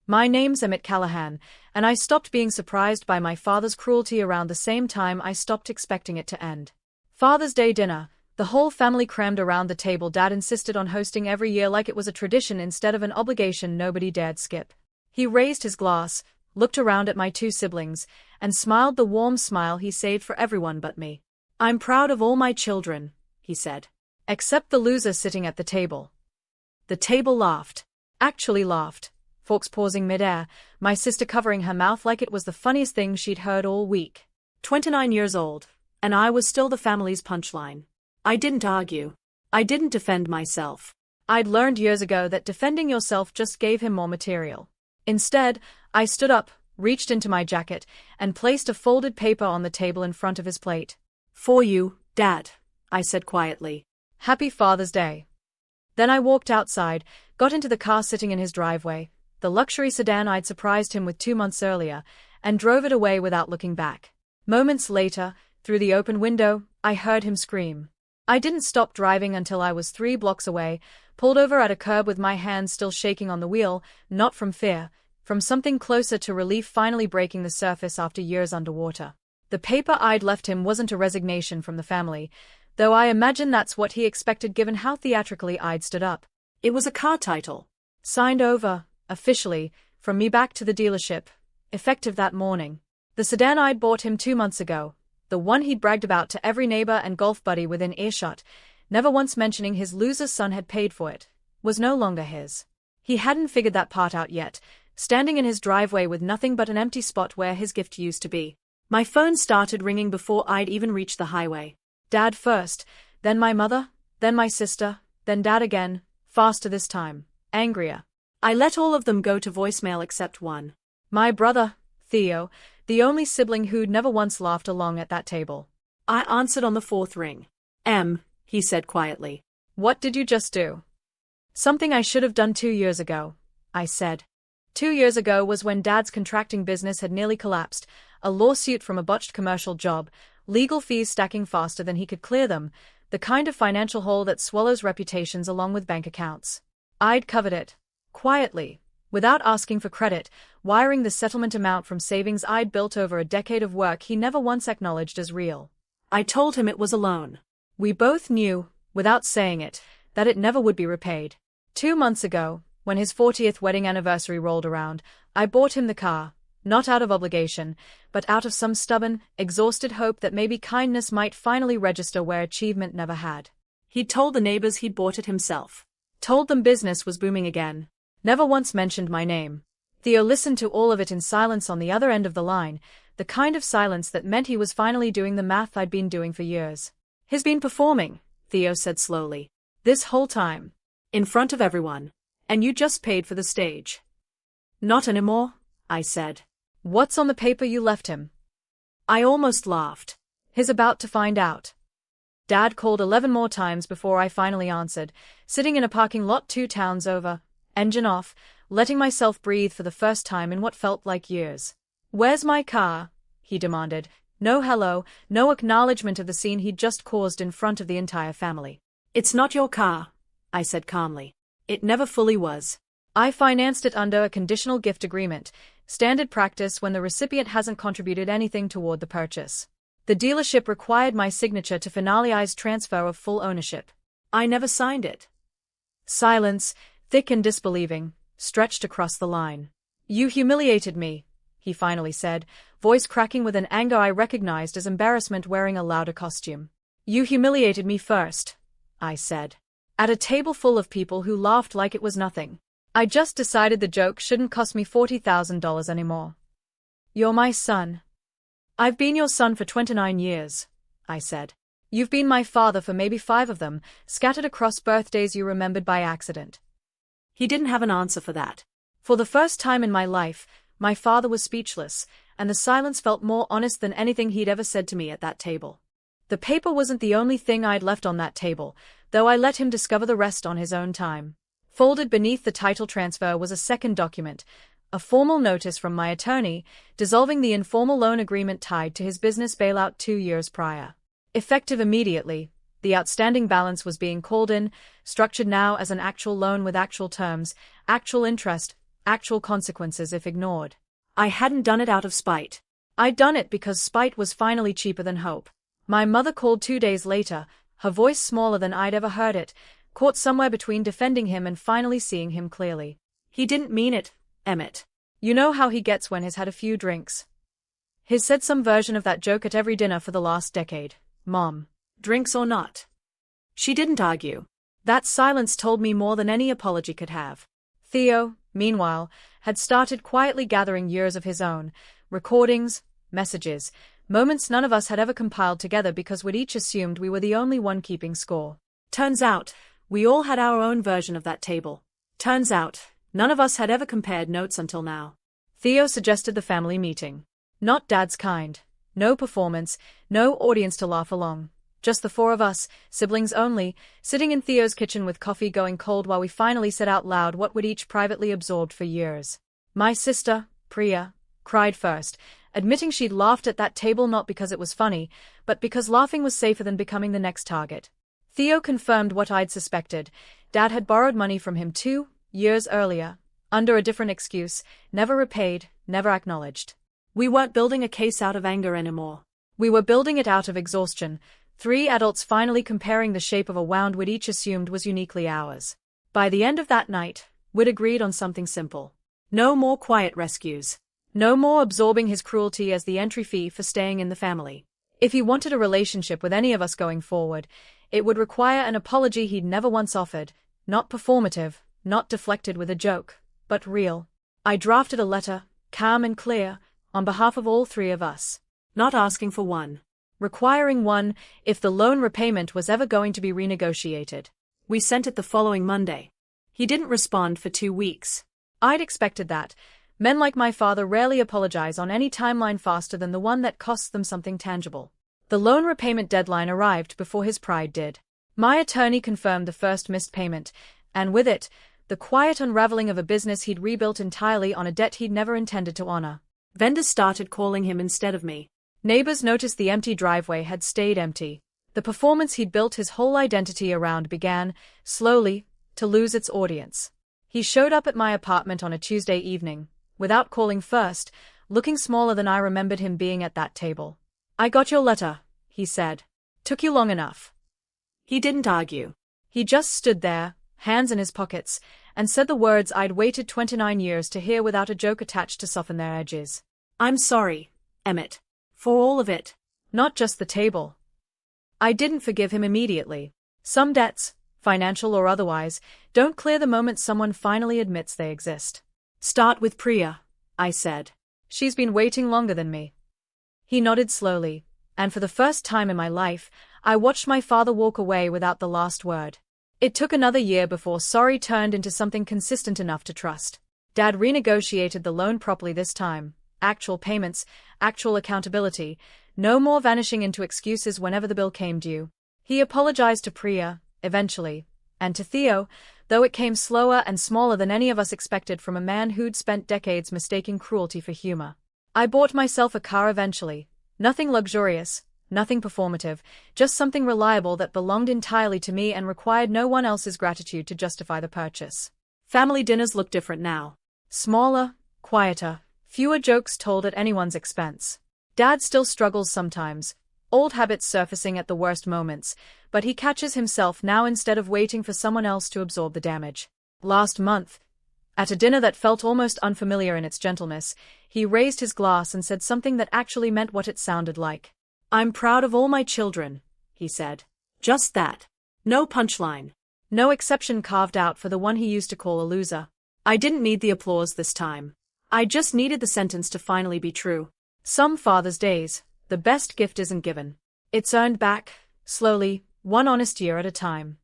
My name's Emmett Callahan, and I stopped being surprised by my father's cruelty around the same time I stopped expecting it to end. Father's Day dinner, the whole family crammed around the table. Dad insisted on hosting every year like it was a tradition instead of an obligation nobody dared skip. He raised his glass, looked around at my two siblings, and smiled the warm smile he saved for everyone but me. "I'm proud of all my children," he said. "Except the loser sitting at the table." The table laughed. Actually laughed. Forks pausing midair, my sister covering her mouth like it was the funniest thing she'd heard all week. 29 years old, and I was still the family's punchline. I didn't argue. I didn't defend myself. I'd learned years ago that defending yourself just gave him more material. Instead, I stood up, reached into my jacket, and placed a folded paper on the table in front of his plate. "For you, Dad," I said quietly. "Happy Father's Day." Then I walked outside, got into the car sitting in his driveway, the luxury sedan I'd surprised him with 2 months earlier, and drove it away without looking back. Moments later, through the open window, I heard him scream. I didn't stop driving until I was 3 blocks away, pulled over at a curb with my hands still shaking on the wheel, not from fear, from something closer to relief finally breaking the surface after years underwater. The paper I'd left him wasn't a resignation from the family, though I imagine that's what he expected given how theatrically I'd stood up. It was a car title. Signed over, officially, from me back to the dealership, effective that morning. The sedan I'd bought him 2 months ago, the one he'd bragged about to every neighbor and golf buddy within earshot, never once mentioning his loser son had paid for it, was no longer his. He hadn't figured that part out yet, standing in his driveway with nothing but an empty spot where his gift used to be. My phone started ringing before I'd even reached the highway. Dad first, then my mother, then my sister, then Dad again, faster this time, angrier. I let all of them go to voicemail except one. My brother, Theo, the only sibling who'd never once laughed along at that table. I answered on the 4th ring. He said quietly. "What did you just do?" "Something I should have done 2 years ago," I said. 2 years ago was when Dad's contracting business had nearly collapsed, a lawsuit from a botched commercial job, legal fees stacking faster than he could clear them, the kind of financial hole that swallows reputations along with bank accounts. I'd covered it. Quietly, without asking for credit, wiring the settlement amount from savings I'd built over a decade of work he never once acknowledged as real. I told him it was a loan. We both knew, without saying it, that it never would be repaid. 2 months ago, when his 40th wedding anniversary rolled around, I bought him the car, not out of obligation, but out of some stubborn, exhausted hope that maybe kindness might finally register where achievement never had. He'd told the neighbors he'd bought it himself. Told them business was booming again. Never once mentioned my name. Theo listened to all of it in silence on the other end of the line, the kind of silence that meant he was finally doing the math I'd been doing for years. "He's been performing," Theo said slowly. "This whole time. In front of everyone. And you just paid for the stage." "Not anymore," I said. "What's on the paper you left him?" I almost laughed. "He's about to find out." Dad called 11 more times before I finally answered, sitting in a parking lot 2 towns over, engine off, letting myself breathe for the first time in what felt like years. "Where's my car?" he demanded. No hello, no acknowledgement of the scene he'd just caused in front of the entire family. "It's not your car," I said calmly. "It never fully was. I financed it under a conditional gift agreement, standard practice when the recipient hasn't contributed anything toward the purchase. The dealership required my signature to finalize transfer of full ownership. I never signed it." Silence, thick and disbelieving, stretched across the line. "You humiliated me," he finally said, voice cracking with an anger I recognized as embarrassment wearing a louder costume. "You humiliated me first," I said. "At a table full of people who laughed like it was nothing. I just decided the joke shouldn't cost me $40,000 anymore. You're my son. I've been your son for 29 years, I said. You've been my father for maybe 5 of them, scattered across birthdays you remembered by accident." He didn't have an answer for that. For the first time in my life, my father was speechless, and the silence felt more honest than anything he'd ever said to me at that table. The paper wasn't the only thing I'd left on that table, though I let him discover the rest on his own time. Folded beneath the title transfer was a second document, a formal notice from my attorney, dissolving the informal loan agreement tied to his business bailout 2 years prior. Effective immediately, the outstanding balance was being called in, structured now as an actual loan with actual terms, actual interest, actual consequences if ignored. I hadn't done it out of spite. I'd done it because spite was finally cheaper than hope. My mother called 2 days later, her voice smaller than I'd ever heard it, caught somewhere between defending him and finally seeing him clearly. He didn't mean it, Emmett. You know how he gets when he's had a few drinks. He's said some version of that joke at every dinner for the last decade. Mom. Drinks or not. She didn't argue. That silence told me more than any apology could have. Theo, meanwhile, had started quietly gathering years of his own, recordings, messages, moments none of us had ever compiled together because we'd each assumed we were the only one keeping score. Turns out, we all had our own version of that table. Turns out, none of us had ever compared notes until now. Theo suggested the family meeting. Not Dad's kind. No performance, no audience to laugh along. Just the 4 of us, siblings only, sitting in Theo's kitchen with coffee going cold while we finally said out loud what we'd each privately absorbed for years. My sister, Priya, cried first, admitting she'd laughed at that table not because it was funny, but because laughing was safer than becoming the next target. Theo confirmed what I'd suspected. Dad had borrowed money from him 2 years earlier, under a different excuse, never repaid, never acknowledged. We weren't building a case out of anger anymore. We were building it out of exhaustion, 3 adults finally comparing the shape of a wound we'd each assumed was uniquely ours. By the end of that night, we'd agreed on something simple. No more quiet rescues. No more absorbing his cruelty as the entry fee for staying in the family. If he wanted a relationship with any of us going forward, it would require an apology he'd never once offered, not performative, not deflected with a joke, but real. I drafted a letter, calm and clear, on behalf of all 3 of us. Not asking for one. Requiring one if the loan repayment was ever going to be renegotiated. We sent it the following Monday. He didn't respond for 2 weeks. I'd expected that. Men like my father rarely apologize on any timeline faster than the one that costs them something tangible. The loan repayment deadline arrived before his pride did. My attorney confirmed the first missed payment, and with it, the quiet unraveling of a business he'd rebuilt entirely on a debt he'd never intended to honor. Vendors started calling him instead of me. Neighbors noticed the empty driveway had stayed empty. The performance he'd built his whole identity around began, slowly, to lose its audience. He showed up at my apartment on a Tuesday evening, without calling first, looking smaller than I remembered him being at that table. I got your letter, he said. Took you long enough. He didn't argue. He just stood there, hands in his pockets, and said the words I'd waited 29 years to hear without a joke attached to soften their edges. I'm sorry, Emmett. For all of it. Not just the table. I didn't forgive him immediately. Some debts, financial or otherwise, don't clear the moment someone finally admits they exist. Start with Priya, I said. She's been waiting longer than me. He nodded slowly, and for the first time in my life, I watched my father walk away without the last word. It took another year before sorry turned into something consistent enough to trust. Dad renegotiated the loan properly this time. Actual payments, actual accountability, no more vanishing into excuses whenever the bill came due. He apologized to Priya, eventually, and to Theo, though it came slower and smaller than any of us expected from a man who'd spent decades mistaking cruelty for humor. I bought myself a car eventually. Nothing luxurious, nothing performative, just something reliable that belonged entirely to me and required no one else's gratitude to justify the purchase. Family dinners look different now. Smaller, quieter. Fewer jokes told at anyone's expense. Dad still struggles sometimes, old habits surfacing at the worst moments, but he catches himself now instead of waiting for someone else to absorb the damage. Last month, at a dinner that felt almost unfamiliar in its gentleness, he raised his glass and said something that actually meant what it sounded like. I'm proud of all my children, he said. Just that. No punchline. No exception carved out for the one he used to call a loser. I didn't need the applause this time. I just needed the sentence to finally be true. Some Father's Days, the best gift isn't given. It's earned back, slowly, one honest year at a time.